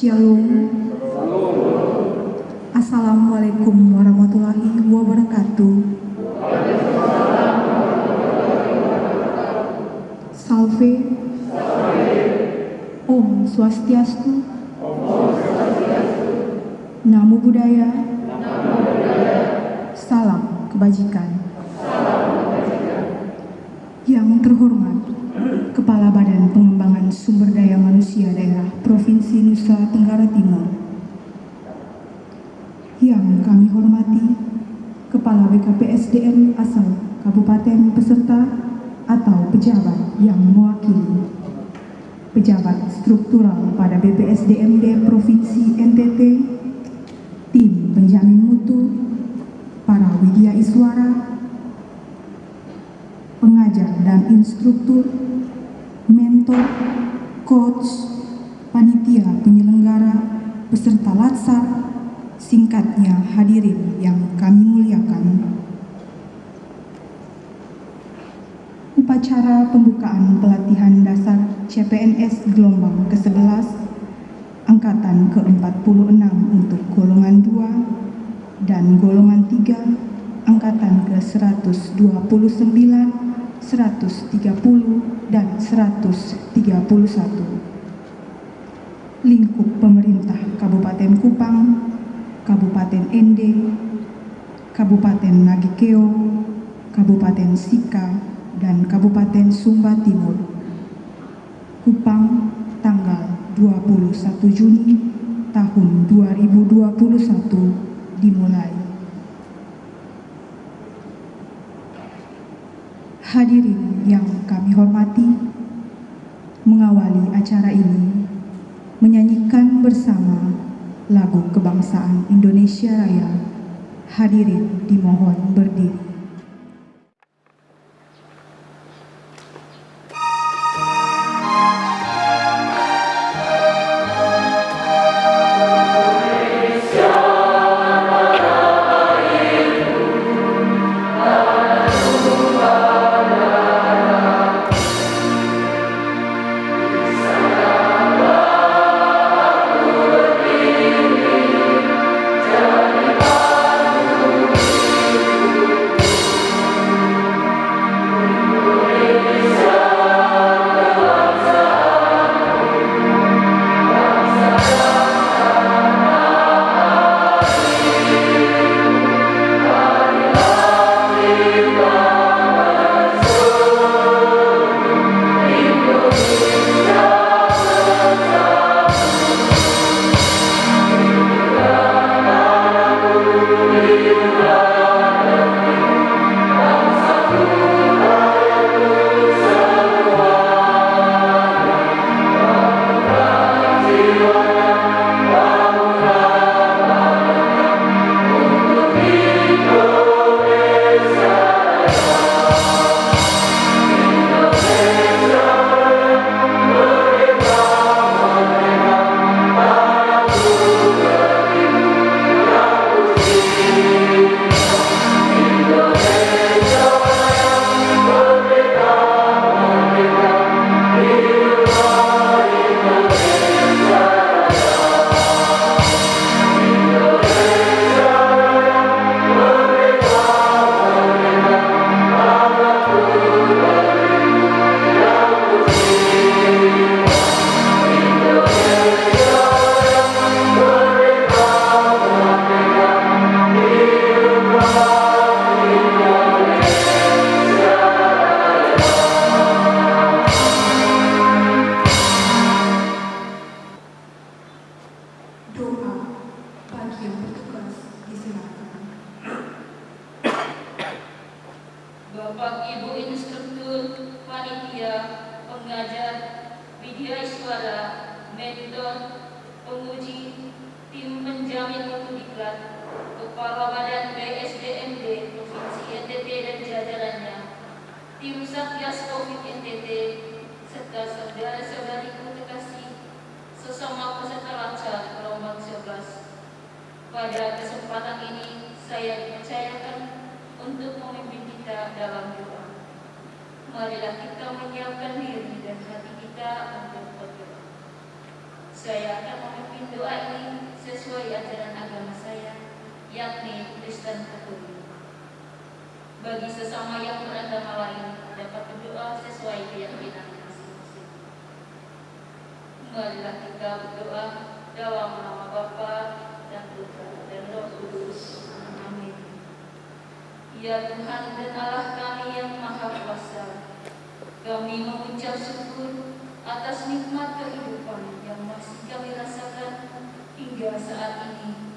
Shalom. Assalamualaikum warahmatullahi wabarakatuh. Salve. Om Swastiastu. Namo Buddhaya. Salam kebajikan. Yang terhormat Kepala Badan Pengembangan Sumber Daya Manusia Daerah Provinsi Nusa Tenggara Timur. Yang kami hormati Kepala BKPSDM asal Kabupaten peserta atau pejabat yang mewakili pejabat struktural pada BPSDMD Provinsi NTT, tim penjamin mutu, para widya iswara, pengajar dan instruktur, mentor, coach, panitia penyelenggara, peserta latsar, singkatnya hadirin yang kami muliakan. Upacara pembukaan pelatihan dasar CPNS gelombang ke-11 Angkatan ke-46 untuk golongan 2 dan golongan 3 Angkatan ke-129, 130, dan 131. Lingkup Pemerintah Kabupaten Kupang, Kabupaten Ende, Kabupaten Nagikeo, Kabupaten Sika, dan Kabupaten Sumba Timur. Kupang, tanggal 21 Juni tahun 2021 dimulai. Hadirin yang kami hormati, mengawali acara ini menyanyikan bersama lagu kebangsaan Indonesia Raya. Hadirin dimohon berdiri. Bapak Ibu instruktur, panitia, pengajar, widya iswara, mentor, penguji, tim penjamin mutu diklat, Kepala Badan BSDMD Provinsi NTT dan jajarannya, tim Satgas Covid NTT, serta saudara-saudariku terkasih, sesama peserta latsar gelombang 11. Pada kesempatan ini, saya dipercayakan untuk memimpin kita dalam doa. Marilah kita menyiapkan diri dan hati kita untuk berdoa. Saya akan memimpin doa ini sesuai ajaran agama saya, yakni Kristen Katolik. Bagi sesama yang beragama lain dapat berdoa sesuai keyakinan masing-masing. Marilah kita berdoa dalam nama Bapa dan Putra dan Roh Kudus. Amin. Ya Tuhan dan Allah kami yang Maha Kuasa, kami mengucap syukur atas nikmat kehidupan yang masih kami rasakan hingga saat ini,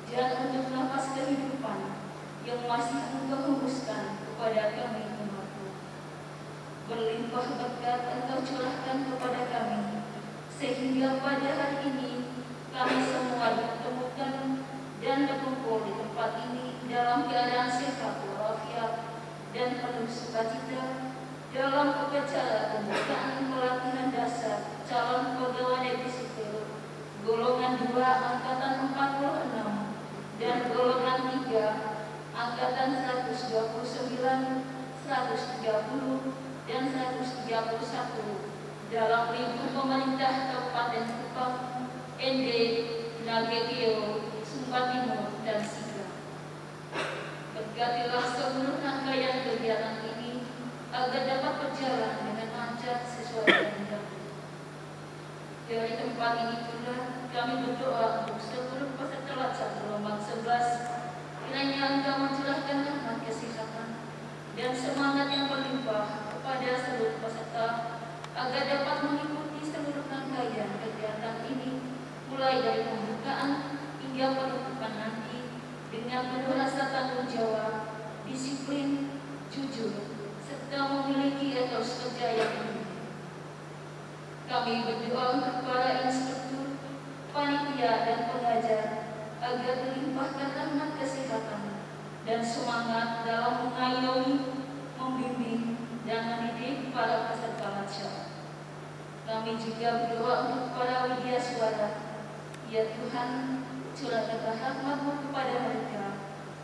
dan untuk nafas kehidupan yang masih Engkau hembuskan kepada kami umat-Mu. Berlimpah berkat Engkau curahkan kepada kami, sehingga pada hari ini kami semua dipertemukan dan berkumpul di tempat ini dalam keadaan sehat walafiat dan penuh sukacita dalam upacara pembukaan pelatihan dasar calon pegawai negeri sipil golongan 2 angkatan 46 dan golongan 3 angkatan 129, 130 dan 131 dalam lingkup pemerintah Kabupaten Kupang, ND, Nagekeo, Sumba Timur, dan Siga. Berkatilah seluruh rangkaian kegiatan ini agar dapat berjalan dengan lancar sesuai kehendak-Mu. Dari tempat ini pula kami berdoa untuk seluruh peserta laksana gelombang 11, kiranya Engkau mencurahkan rahmat kesehatan dan semangat yang berlimpah kepada seluruh peserta agar dapat mengikuti seluruh rangkaian kegiatan ini, mulai dari pembukaan hingga penutupan nanti dengan penuh rasa tanggung jawab, disiplin, jujur, serta memiliki etos kerja yang tinggi. Kami berdoa untuk para instruktur, panitia, dan pengajar agar dilimpahkan rahmat kesehatan dan semangat dalam mengayomi, membimbing, dan mendidik para peserta laksana. Kami juga berdoa untuk para widyaswara. Ya Tuhan, curahkanlah rahmat-Mu kepada mereka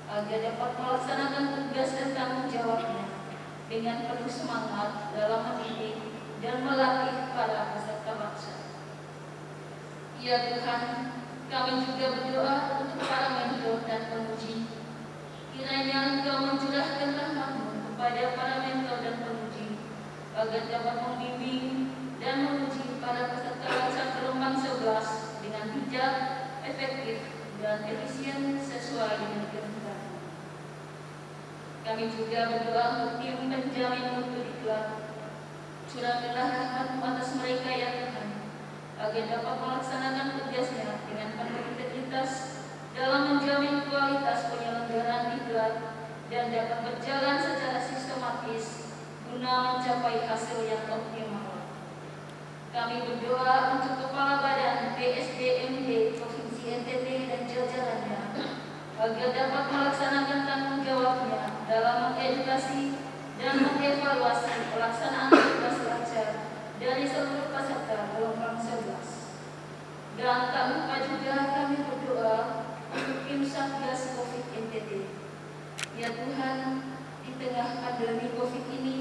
agar dapat melaksanakan tugas dan tanggung jawabnya dengan penuh semangat dalam mendidik dan melatih para peserta laksana. Ya Tuhan, kami juga berdoa untuk para mentor dan penguji. Kiranya Engkau mencurahkan rahmat-Mu kepada para mentor dan penguji agar dapat membimbing dan menguji para peserta laksana gelombang 11 dengan bijak, efektif, dan efisien sesuai dengan kehendak. Kami juga berdoa untuk tim penjamin mutu diklat. Curahkanlah rahmat-Mu atas mereka ya Tuhan, agar dapat melaksanakan tugasnya dengan penuh integritas dalam menjamin kualitas penyelenggaraan diklat dan dapat berjalan secara sistematis guna mencapai hasil yang optimal. Kami berdoa untuk Kepala Badan PSDMD Provinsi NTT dan jajarannya agar dapat melaksanakan tanggung jawabnya dalam mengedukasi dan mengevaluasi pelaksanaan tugas lancar dari seluruh peserta gelombang 11. Dan tak lupa juga kami berdoa untuk tim Satgas COVID NTT. Ya Tuhan, di tengah pandemi COVID ini,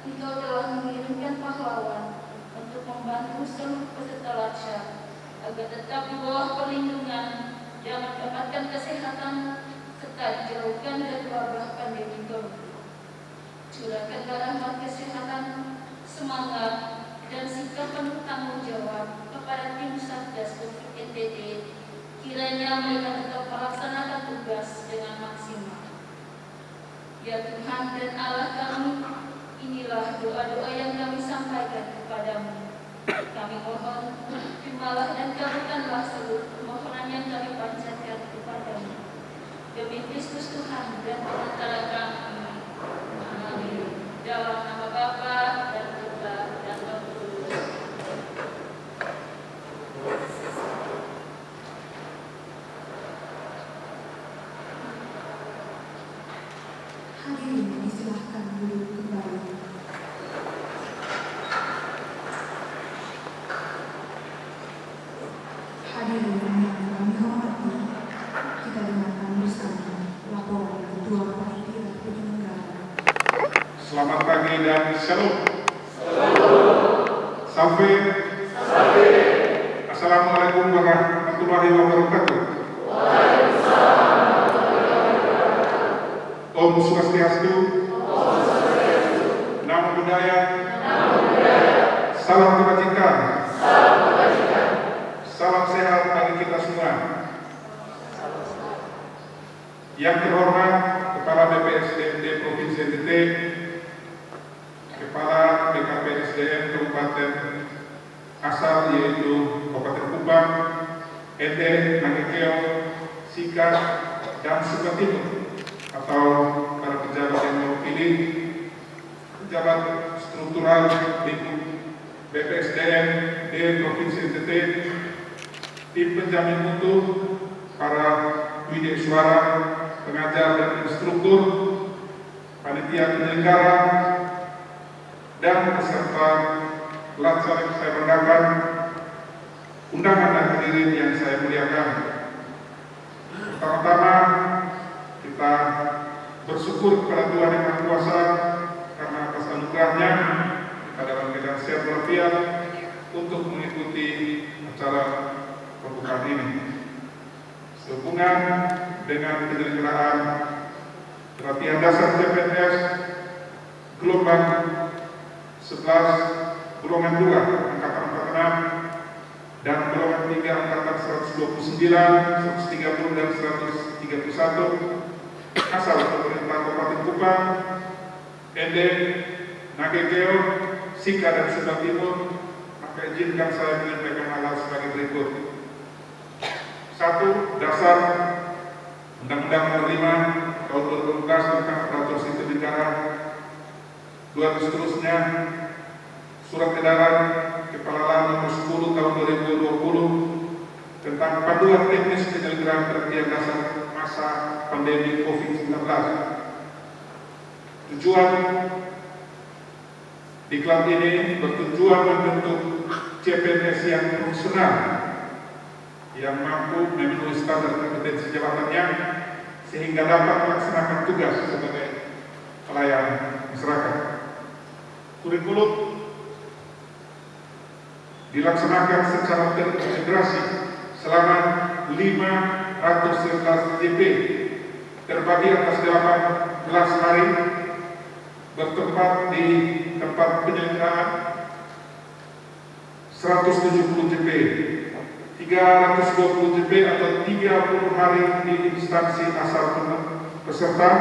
Engkau telah mengirimkan pahlawan untuk membantu seluruh peserta laksana agar tetap di bawah perlindungan dan mendapatkan kesehatan serta dijauhkan dari wabah pandemi COVID. Curahkanlah rahmat kesehatan, semangat, dan sikap penuh tanggung jawab kepada tim Satgas COVID NTT. Kiranya mereka tetap melaksanakan tugas dengan maksimal. Ya Tuhan dan Allah kami, inilah doa-doa yang kami sampaikan kepadamu. Kami mohon, terimalah dan kabulkanlah seluruh permohonan yang kami panjatkan kepadamu. Demi Kristus Tuhan dan Penantara kami. Amin. Dalam nama Bapa dan Putra dan Roh Kudus. Hadirin disilahkan duduk kembali. Hadirin yang kami hormati, kita dengarkan bersama laporan Ketua Panitia Penyelenggara. Selamat pagi dan shalom. Sampai. Assalamualaikum warahmatullahi wabarakatuh. Om Swastiastu. Namo Buddhaya. Salam kebajikan. Salam sehat bagi kita semua. Yang terhormat Kepala BPSDM Provinsi NTT, Kepala BKPSDM Kabupaten asal yaitu Kabupaten Kupang, Ende, Nangekeo, Sika, dan Sumba Timur, atau para pejabat yang terpilih, pejabat struktural lingkup BPSDM di Provinsi NTT, tim penjamin mutu, para widya suara, pengajar dan instruktur, panitia penyelenggara, dan peserta pelajar yang saya banggakan, undangan dan hadirin yang saya muliakan. Pertama-tama kita bersyukur kepada Tuhan Yang Maha Kuasa karena atas anugerahnya kita dalam keadaan sehat walafiat untuk mengikuti acara pembukaan ini. Sehubungan dengan penyelenggaraan pelatihan dasar CPNS gelombang 11 golongan 2 angkatan 46 dan golongan 3 angkatan 129, 130 dan 131 asal pemerintah Kabupaten Kupang, Ende, Nangekeo, Sika dan Sumba Timur, maka izinkan saya menyampaikan hal sebagai berikut. 1. Dasar Undang-Undang Nomor 5 Tahun 2012 tentang Aparatur Sipil Negara. 2. Seterusnya Surat Edaran Kepala Nomor 10 Tahun 2020 tentang panduan teknis penyelenggaraan pelatihan dasar masa pandemi COVID-19. Tujuan diklat ini bertujuan membentuk CPNS yang profesional yang mampu memenuhi standar kompetensi jabatannya sehingga dapat melaksanakan tugas sebagai pelayan masyarakat. Kurikulum dilaksanakan secara terintegrasi selama 511 JP terbagi atas 18 hari bertempat di tempat penyelenggaraan 170 JP, 320 JP atau 30 hari di instansi asal peserta,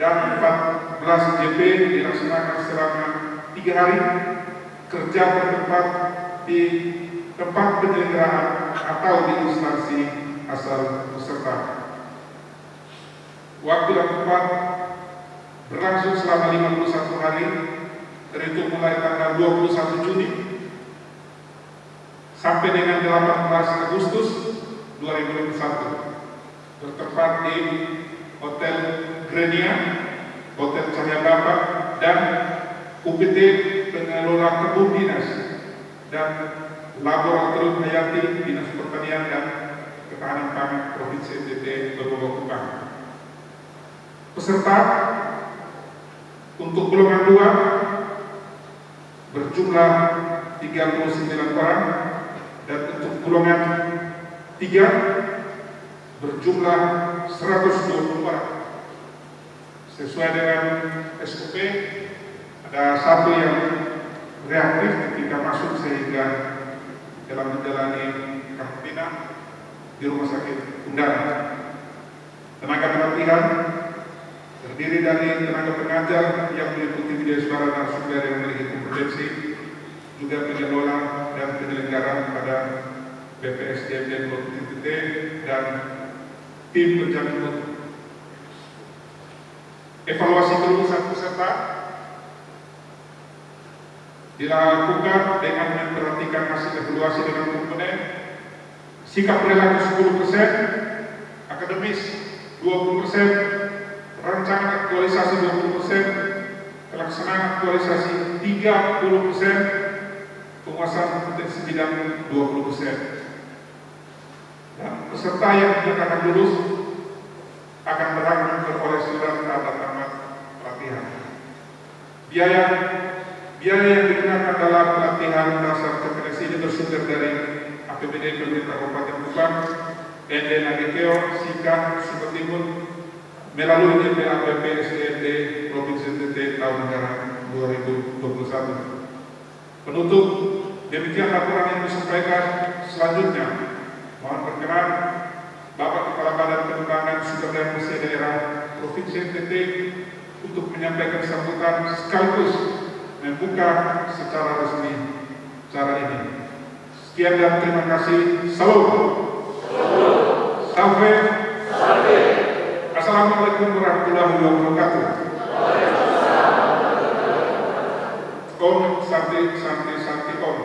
dan 14 JP dilaksanakan selama 3 hari kerja bertempat di tempat penyelenggaraan atau di instansi asal peserta. Waktu dan tempat berlangsung selama 51 hari terhitung mulai tanggal 21 Juni sampai dengan 18 Agustus 2021 bertempat di Hotel Grenia, Hotel Cahaya Bapak, dan UPT Pengelola Kebun Dinas dan Laboratorium Hayati Dinas Pertanian dan Ketahanan Pangan Provinsi NTT Berbobot Kupang. Peserta untuk golongan 2 berjumlah 39 orang dan untuk golongan 3 berjumlah 120 orang. Sesuai dengan SOP, ada satu yang reaktif ketika masuk sehingga dalam menjalani karantina di Rumah Sakit Undangan. Tenaga pelatihan terdiri dari tenaga pengajar yang meliputi widya suara narasumber yang memiliki kompetensi, juga pengelola dan penyelenggara pada BPSDM dan NTT dan tim penjamin mutu. Evaluasi kelulusan peserta dilakukan dengan memperhatikan hasil evaluasi dengan komponen sikap perilaku 10%, akademis 20%, rancangan aktualisasi 20%, pelaksanaan aktualisasi 30%, penguasaan kompetensi bidang 20%. Dan peserta yang dinyatakan lulus akan berhak memperoleh surat tanda tamat pelatihan. Biaya yang digunakan dalam pelatihan dasar CPNS ini bersumber dari APBD PPD Pemerintah Kabupaten Kupang, ND Nagekeo, Sika, Sumbertimbun, melalui DPAPP SDNT Provinsi NTT tahun anggaran 2021. Penutup, demikian laporan yang disampaikan. Selanjutnya, mohon berkenan Bapak Kepala Badan Pengembangan Sumber Daya Manusia Daerah Provinsi NTT untuk menyampaikan sambutan sekaligus membuka secara resmi acara ini. Sekian dan terima kasih. Salam. Sampai. Assalamualaikum warahmatullahi wabarakatuh. Om Santi Santi Santi Om.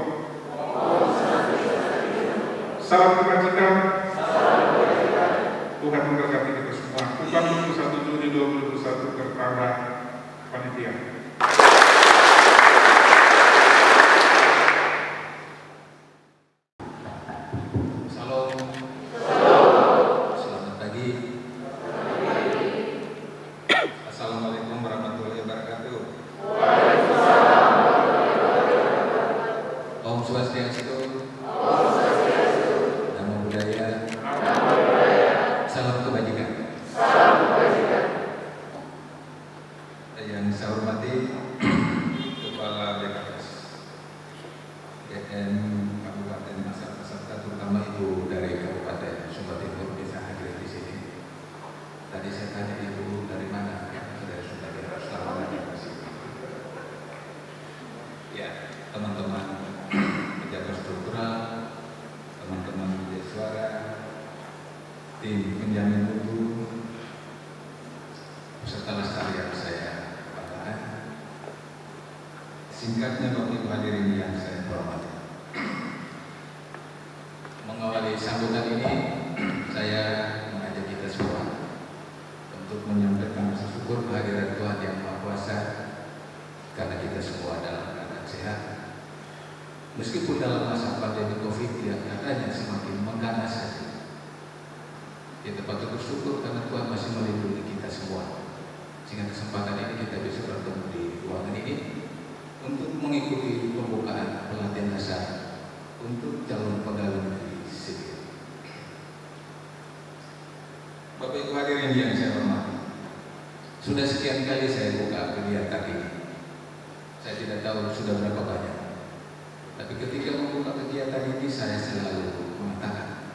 Salam kebajikan. Tuhan memberkati kita semua. Kupang 21 Juni 2021 Kepada Panitia. Assalamualaikum warahmatullahi wabarakatuh. Om Swastiastu. Namo Buddhaya. Salam kebajikan. Yang saya hormati Kepala BKS GM Kabupaten Masyarakat, terutama Ibu dari Kabupaten Sumba Timur bisa hadir di sini. Tadi saya tanya Ibu dari mana? Ya, teman-teman penjaga struktural, teman-teman media suara, tim penjamin mutu, peserta lestari yang saya banggakan. Singkatnya Bapak Ibu hadirin yang saya hormati, mengawali sambutan ini saya mengajak kita semua untuk menyampaikan rasa syukur kehadiran Tuhan Yang Maha Kuasa, karena kita semua dalam keadaan sehat. Meskipun dalam masa pandemi COVID yang katanya semakin mengganas saja, kita patut bersyukur karena Tuhan masih melindungi kita semua. Sehingga kesempatan ini kita bisa bertemu di ruangan ini untuk mengikuti pembukaan pelatihan dasar untuk calon pegawai negeri sipil. Bapak Ibu hadirin yang saya hormati, sudah sekian kali saya buka kegiatan ini. Saya tidak tahu sudah berapa banyak, tapi ketika membuka kegiatan ini saya selalu mengatakan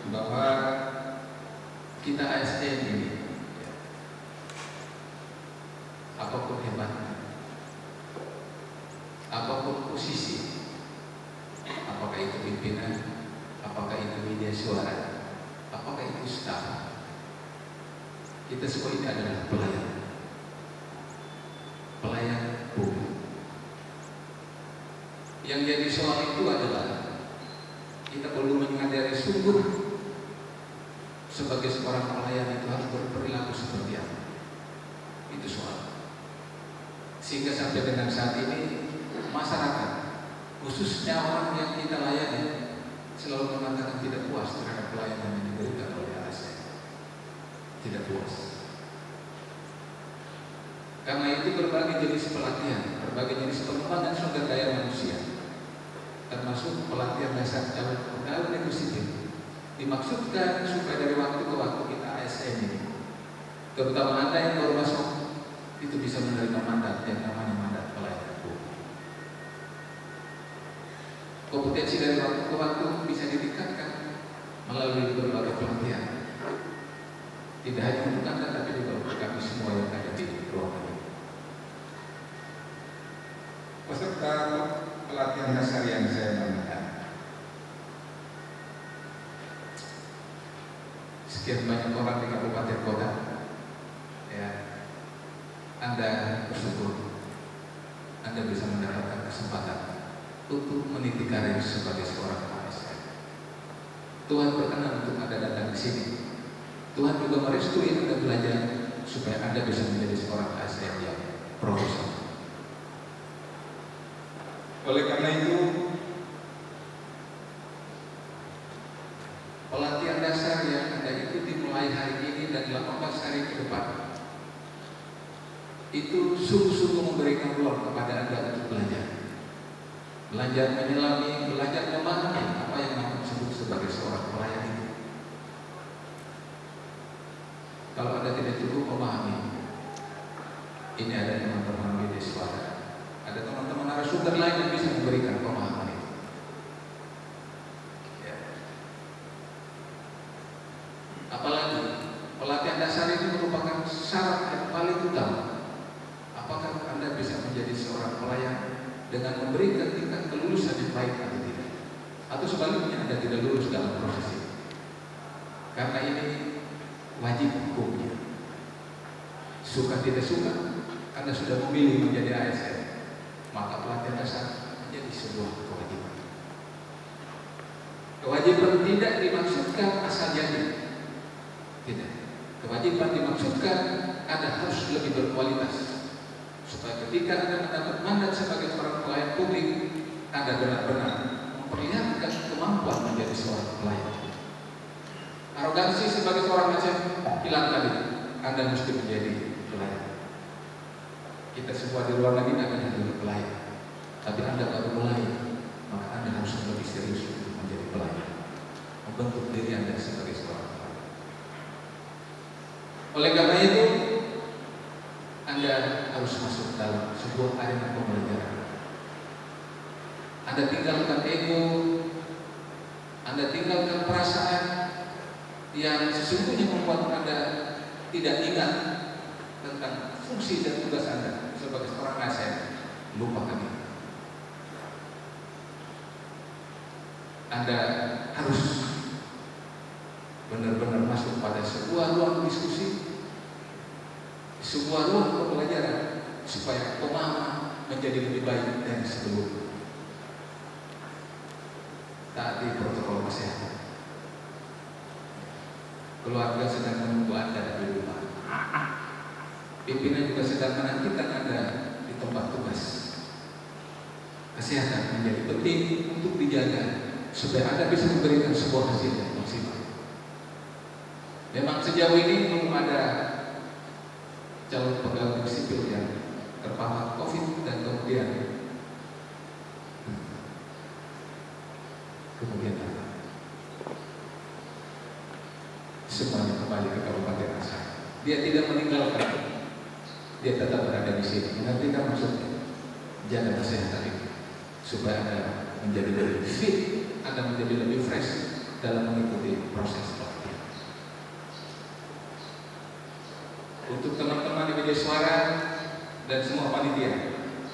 bahwa kita ASN ini, apapun hebatnya, apapun posisi, apakah itu pimpinan, apakah itu media suara, apakah itu staf, kita semua ini adalah pelayan publik. Yang jadi soal itu adalah kita perlu menyadari sungguh sebagai seorang pelayan itu harus berperilaku seperti apa. Itu soal. Sehingga sampai dengan saat ini masyarakat, khususnya orang yang kita layani, selalu mengatakan tidak puas terhadap pelayanan yang diberikan oleh ASN. Tidak puas. Karena itu berbagai jenis pelatihan, berbagai jenis pengembangan sumber daya manusia, termasuk pelatihan dasar calon pegawai negeri sipil, dimaksudkan supaya dari waktu ke waktu kita ASN ini, terutama Anda yang baru masuk, itu bisa menerima mandat yang namanya mandat pelayanan publik. Kompetensi dari waktu ke waktu bisa ditingkatkan melalui berbagai pelatihan. Tidak hanya untuk Anda, tapi juga untuk kami semua yang ada di ruangan ini. Peserta pelatihan dasar yang saya banggakan, sekian banyak orang di kabupaten kota, ya, Anda bersyukur Anda bisa mendapatkan kesempatan untuk meniti karir sebagai seorang ASN. Tuhan berkenan untuk Anda datang ke sini. Tuhan juga merestui Anda belajar supaya Anda bisa menjadi seorang ASN yang profesional. Oleh karena itu, pelatihan dasar yang Anda ikuti mulai hari ini dan 18 hari ke depan itu sungguh-sungguh memberikan ruang kepada Anda untuk belajar. belajar menyelami, belajar memahami apa yang Anda sebut sebagai seorang pelayan itu. Kalau Anda tidak cukup memahami, ini ada teman-teman media suara, ada teman-teman narasumber lain yang bisa memberikan pemahaman itu. Ya. Apalagi pelatihan dasar ini merupakan syarat yang paling utama. Apakah Anda bisa menjadi seorang pelayan dengan memberikan tingkat kelulusan yang baik atau tidak? Atau sebaliknya Anda tidak lulus dalam proses ini? Karena ini wajib hukumnya. Suka tidak suka, Anda sudah memilih menjadi ASN, maka pelatihan dasar menjadi sebuah kewajiban. Kewajiban tidak dimaksudkan asal jadi. Tidak. Kewajiban dimaksudkan Anda harus lebih berkualitas, supaya ketika Anda mendapat mandat sebagai seorang pelayan publik, Anda benar-benar memperlihatkan kemampuan menjadi seorang pelayan. Arogansi sebagai seorang ASN, hilangkan itu. Anda mesti menjadi pelayan. Kita semua di luar negeri akan menjadi pelayan, tapi Anda baru mulai, maka Anda harus lebih serius untuk menjadi pelayan, membentuk diri Anda sebagai seorang pelayan. Oleh karena itu, Anda harus masuk dalam sebuah arena pembelajaran. Anda tinggalkan ego, Anda tinggalkan perasaan yang sesungguhnya membuat Anda tidak ingat tentang fungsi dan tugas Anda sebagai seorang ASN. Lupakan itu. Anda harus benar-benar masuk pada sebuah ruang diskusi, sebuah ruang pembelajaran, supaya pemahaman menjadi lebih baik dari sebelumnya. Taati protokol kesehatan. Keluarga sedang menunggu Anda di rumah. Pimpinan juga sedang menantikan Anda di tempat tugas. Kesehatan menjadi penting untuk dijaga supaya Anda bisa memberikan sebuah hasil yang maksimal. Memang sejauh ini belum ada calon pegawai sipil yang terpapar COVID dan kemudian apa? Semuanya kembali ke Kabupaten asal. Dia tidak meninggalkan, dia tetap berada di sini. Mengerti kan maksudnya? Jaga kesehatan itu supaya Anda menjadi lebih fit, Anda menjadi lebih fresh dalam mengikuti proses pelatihan. Untuk teman-teman di media suara dan semua panitia,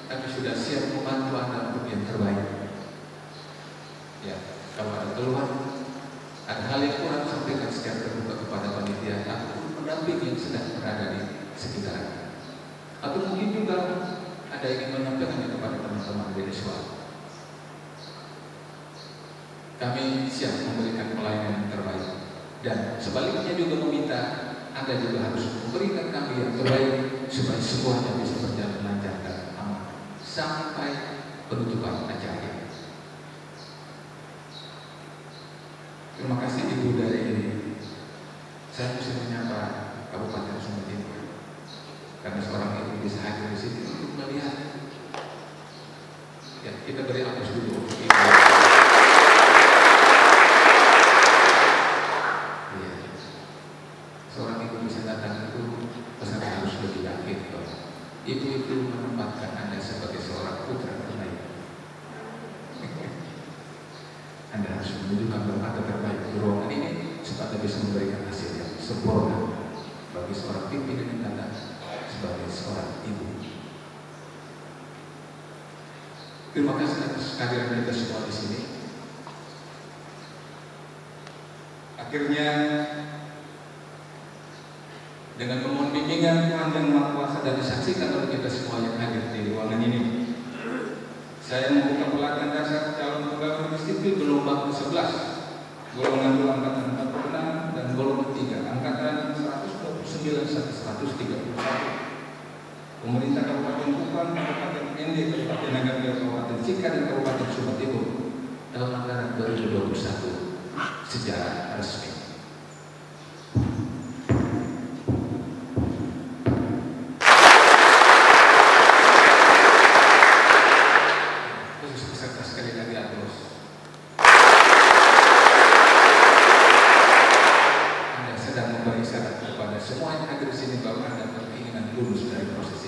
kami sudah siap membantu Anda untuk yang terbaik. Ya, kalau ada keluhan, ada hal yang kurang, sampaikan secara terbuka kepada panitia ataupun pendamping yang sedang berada di sekitar. Atau mungkin juga ada yang ingin menyampaikannya kepada teman-teman media suara. Kami siap memberikan pelayanan yang terbaik, dan sebaliknya juga meminta Anda juga harus memberikan kami yang terbaik supaya semuanya bisa berjalan lancar dan aman sampai penutupan acara ini. Terima kasih Ibu dari ini. Saya mesti menyapa Kabupaten Sumber Timur karena seorang ibu bisa hadir di sini untuk melihat. Ya, kita beri aplaus dulu untuk Ibu. Ya. Seorang ibu bisa datang itu pesan harus lebih yakin bahwa ibu itu menempatkan Anda sebagai seorang putra terbaik. Anda harus menunjukkan bahwa Anda terbaik di ruangan ini supaya Anda bisa memberikan hasil yang sempurna bagi seorang pimpinan yang datang sebagai seorang ibu. Terima kasih atas kehadiran kita semua di sini. Akhirnya dengan memohon bimbingan Tuhan yang Maha Kuasa dan disaksikan oleh kita semua yang hadir di ruangan ini, saya membuka pelatihan dasar calon pegawai negeri sipil gelombang ke-11, golongan 2 angkatan 46 dan golongan 3 angkatan 129 sampai 131. Pemerintah Kabupaten Kupang, Kabupaten ND, Kabupaten Nagari, Kabupaten Sika dan Kabupaten Sumber Timur dalam anggaran 2021 secara resmi. Khusus peserta lulus dari proses